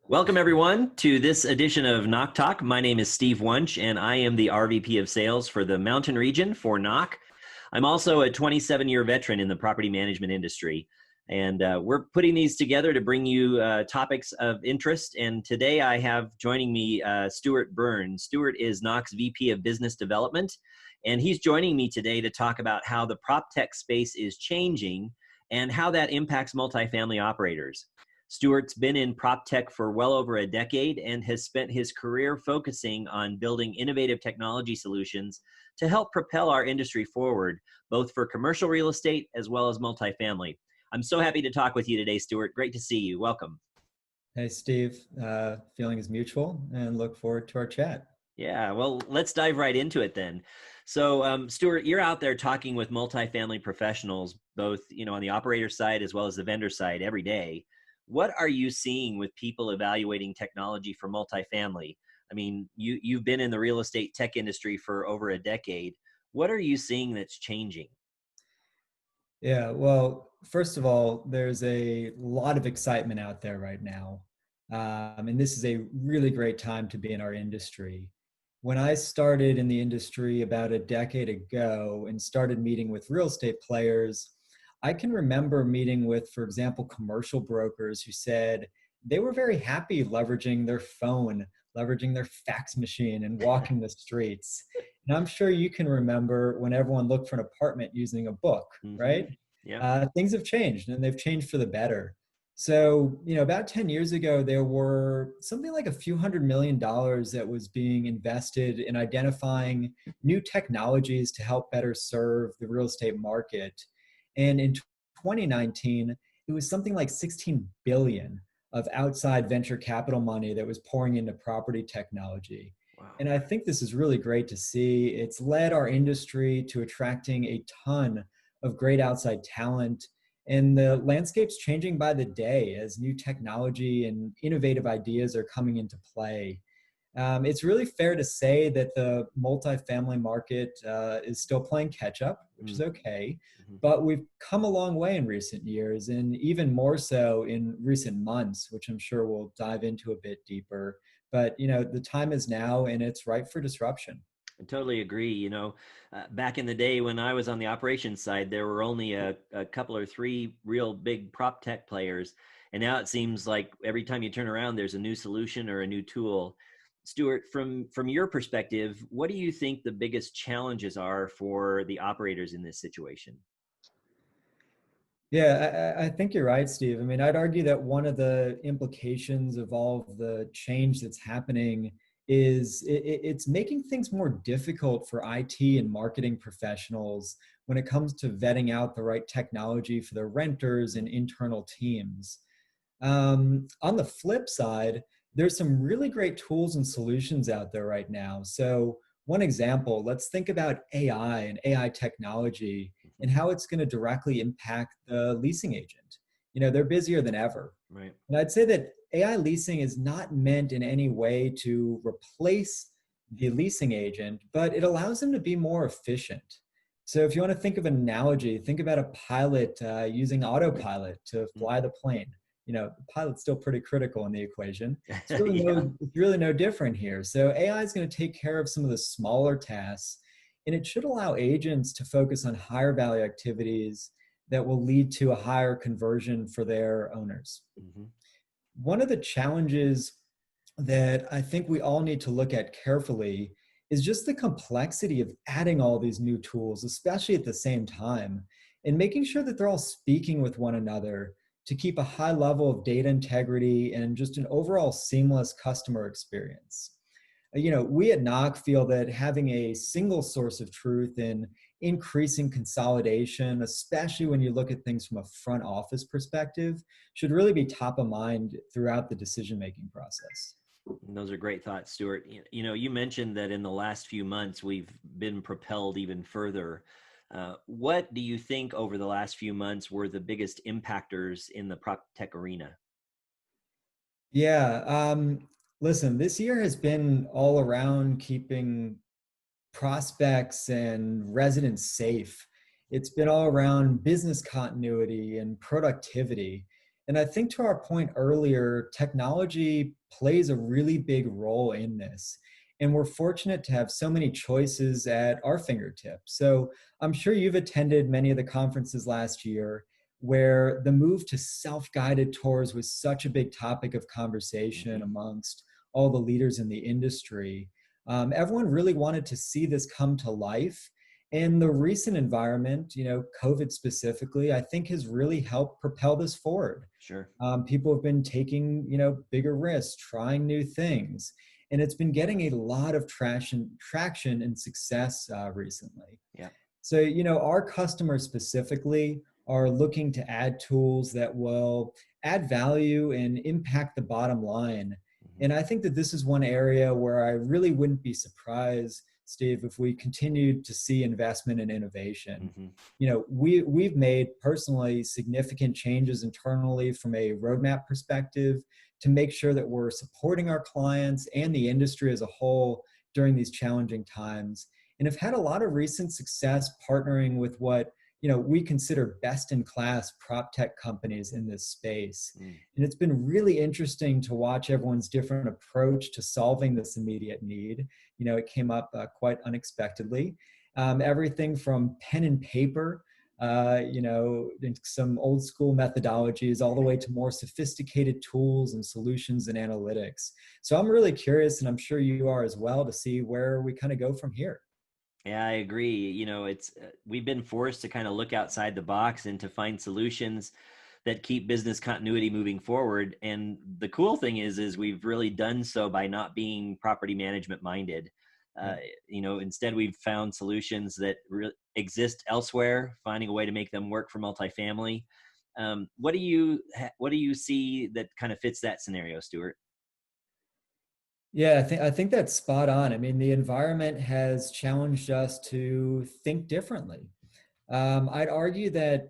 Welcome, everyone, to this edition of Knock Talk. My name is Steve Wunsch, and I am the RVP of Sales for the Mountain Region for Knock. I'm also a 27-year veteran in the property management industry, and we're putting these together to bring you topics of interest. And today I have joining me Stuart Burns. Stuart is Knock's VP of Business Development, and he's joining me today to talk about how the proptech space is changing and how that impacts multifamily operators. Stuart's been in prop tech for well over a decade and has spent his career focusing on building innovative technology solutions to help propel our industry forward, both for commercial real estate as well as multifamily. I'm so happy to talk with you today, Stuart. Great to see you. Welcome. Hey, Steve. Feeling is mutual and look forward to our chat. Yeah, well, let's dive right into it then. So, Stuart, you're out there talking with multifamily professionals, both on the operator side as well as the vendor side every day. What are you seeing with people evaluating technology for multifamily? I mean, you've been in the real estate tech industry for over a decade. What are you seeing that's changing? Yeah, well, first of all, there's a lot of excitement out there right now. And this is a really great time to be in our industry. When I started in the industry about a decade ago and started meeting with real estate players, I can remember meeting with, for example, commercial brokers who said they were very happy leveraging their phone, leveraging their fax machine, and walking the streets. And I'm sure you can remember when everyone looked for an apartment using a book, Mm-hmm. right? Yeah. Things have changed and they've changed for the better. So, about 10 years ago, there were something like a few $100 million that was being invested in identifying new technologies to help better serve the real estate market. And in 2019, it was something like 16 billion of outside venture capital money that was pouring into property technology. Wow. And I think this is really great to see. It's led our industry to attracting a ton of great outside talent. And the landscape's changing by the day as new technology and innovative ideas are coming into play. It's really fair to say that the multifamily market is still playing catch up, which is okay, Mm-hmm. but we've come a long way in recent years, and even more so in recent months, which I'm sure we'll dive into a bit deeper. But the time is now, and it's ripe for disruption. I totally agree. Back in the day when I was on the operations side, there were only a couple or three real big prop tech players. And now it seems like every time you turn around, there's a new solution or a new tool. Stuart, from your perspective, what do you think the biggest challenges are for the operators in this situation? Yeah, I think you're right, Steve. I mean, I'd argue that one of the implications of all of the change that's happening is it's making things more difficult for IT and marketing professionals when it comes to vetting out the right technology for their renters and internal teams. On the flip side, there's some really great tools and solutions out there right now. So, one example, let's think about AI and AI technology and how it's going to directly impact the leasing agent. They're busier than ever. Right. And I'd say that AI leasing is not meant in any way to replace the leasing agent, but it allows them to be more efficient. So, if you want to think of an analogy, think about a pilot using autopilot to fly the plane. The pilot's still pretty critical in the equation. It's really Yeah. no different here. So AI is going to take care of some of the smaller tasks, and it should allow agents to focus on higher value activities that will lead to a higher conversion for their owners. Hmm. One of the challenges that I think we all need to look at carefully is just the complexity of adding all these new tools, especially at the same time, and making sure that they're all speaking with one another to keep a high level of data integrity and just an overall seamless customer experience. We at Knock feel that having a single source of truth and increasing consolidation, especially when you look at things from a front office perspective, should really be top of mind throughout the decision-making process. Those are great thoughts, Stuart. You mentioned that in the last few months we've been propelled even further. What do you think over the last few months were the biggest impactors in the prop tech arena? Yeah, listen, this year has been all around keeping prospects and residents safe. It's been all around business continuity and productivity. And I think to our point earlier, technology plays a really big role in this. And we're fortunate to have so many choices at our fingertips. So I'm sure you've attended many of the conferences last year where the move to self-guided tours was such a big topic of conversation Hmm. amongst all the leaders in the industry. Everyone really wanted to see this come to life. And the recent environment, COVID specifically, I think has really helped propel this forward. Sure. People have been taking, bigger risks, trying new things, and it's been getting a lot of traction and success recently. Yeah. So, our customers specifically are looking to add tools that will add value and impact the bottom line. Hmm. And I think that this is one area where I really wouldn't be surprised, Steve, if we continued to see investment and innovation. Hmm. We've made personally significant changes internally from a roadmap perspective to make sure that we're supporting our clients and the industry as a whole during these challenging times, and have had a lot of recent success partnering with what we consider best in class prop tech companies in this space. Mm. And it's been really interesting to watch everyone's different approach to solving this immediate need. It came up quite unexpectedly. Everything from pen and paper, some old school methodologies, all the way to more sophisticated tools and solutions and analytics. So I'm really curious, and I'm sure you are as well, to see where we kind of go from here. Yeah, I agree. It's we've been forced to kind of look outside the box and to find solutions that keep business continuity moving forward. And the cool thing is we've really done so by not being property management minded. Uh, Yeah. Instead we've found solutions that exist elsewhere, finding a way to make them work for multifamily. What do you see that kind of fits that scenario, Stuart? Yeah, I think that's spot on. I mean, the environment has challenged us to think differently. I'd argue that,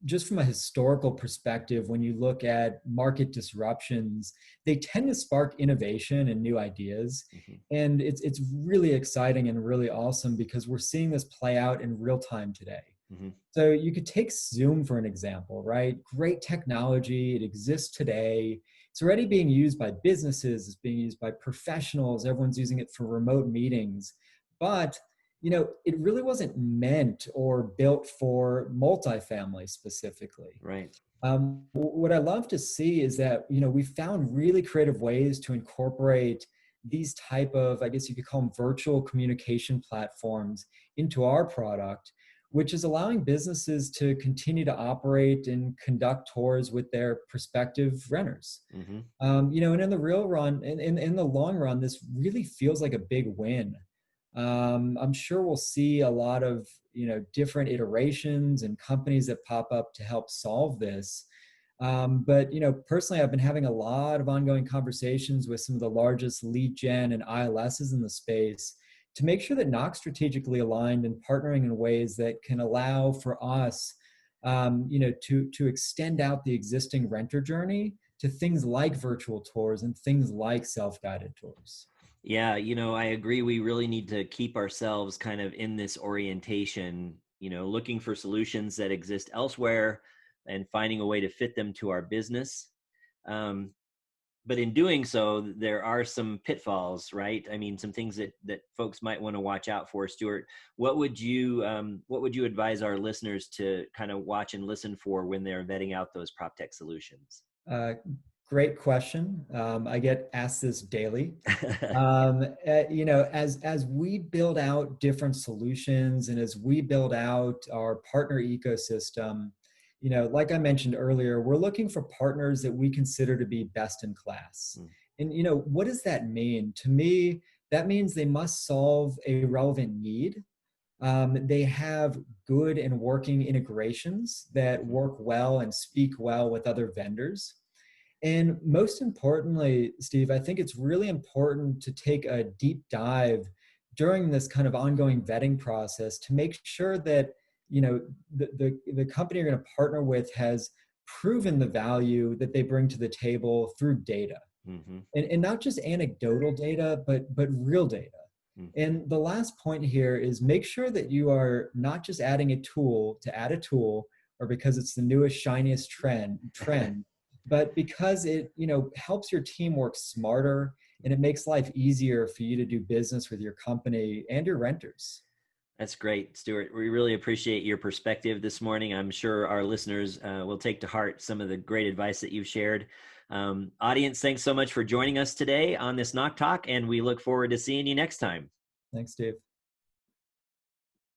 just from a historical perspective, when you look at market disruptions, they tend to spark innovation and new ideas. Hmm. And it's really exciting and really awesome because we're seeing this play out in real time today. Hmm. So you could take Zoom for an example, right? Great technology. It exists today. It's already being used by businesses. It's being used by professionals. Everyone's using it for remote meetings. But, it really wasn't meant or built for multifamily specifically. Right. What I love to see is that, we found really creative ways to incorporate these type of, I guess you could call them virtual communication platforms into our product, which is allowing businesses to continue to operate and conduct tours with their prospective renters. Hmm. And in the real run, in the long run, this really feels like a big win. I'm sure we'll see a lot of different iterations and companies that pop up to help solve this. But personally, I've been having a lot of ongoing conversations with some of the largest lead gen and ILSs in the space to make sure that Knox strategically aligned and partnering in ways that can allow for us, to extend out the existing renter journey to things like virtual tours and things like self-guided tours. Yeah, I agree. We really need to keep ourselves kind of in this orientation, looking for solutions that exist elsewhere and finding a way to fit them to our business. Um, but in doing so, there are some pitfalls, right? I mean, some things that folks might want to watch out for. Stuart, what would you advise our listeners to kind of watch and listen for when they're vetting out those prop tech solutions? Uh, Great question. I get asked this daily. As we build out different solutions and as we build out our partner ecosystem, like I mentioned earlier, we're looking for partners that we consider to be best in class. Mm. And what does that mean? To me, that means they must solve a relevant need. They have good and working integrations that Mhm. work well and speak well with other vendors. And most importantly, Steve, I think it's really important to take a deep dive during this kind of ongoing vetting process to make sure that the company you're going to partner with has proven the value that they bring to the table through data, Mhm. and not just anecdotal data, but real data. Mm. And the last point here is make sure that you are not just adding a tool to add a tool or because it's the newest, shiniest trend, but because it, helps your team work smarter and it makes life easier for you to do business with your company and your renters. That's great, Stuart. We really appreciate your perspective this morning. I'm sure our listeners will take to heart some of the great advice that you've shared. Audience, thanks so much for joining us today on this Knock Talk, and we look forward to seeing you next time. Thanks, Dave.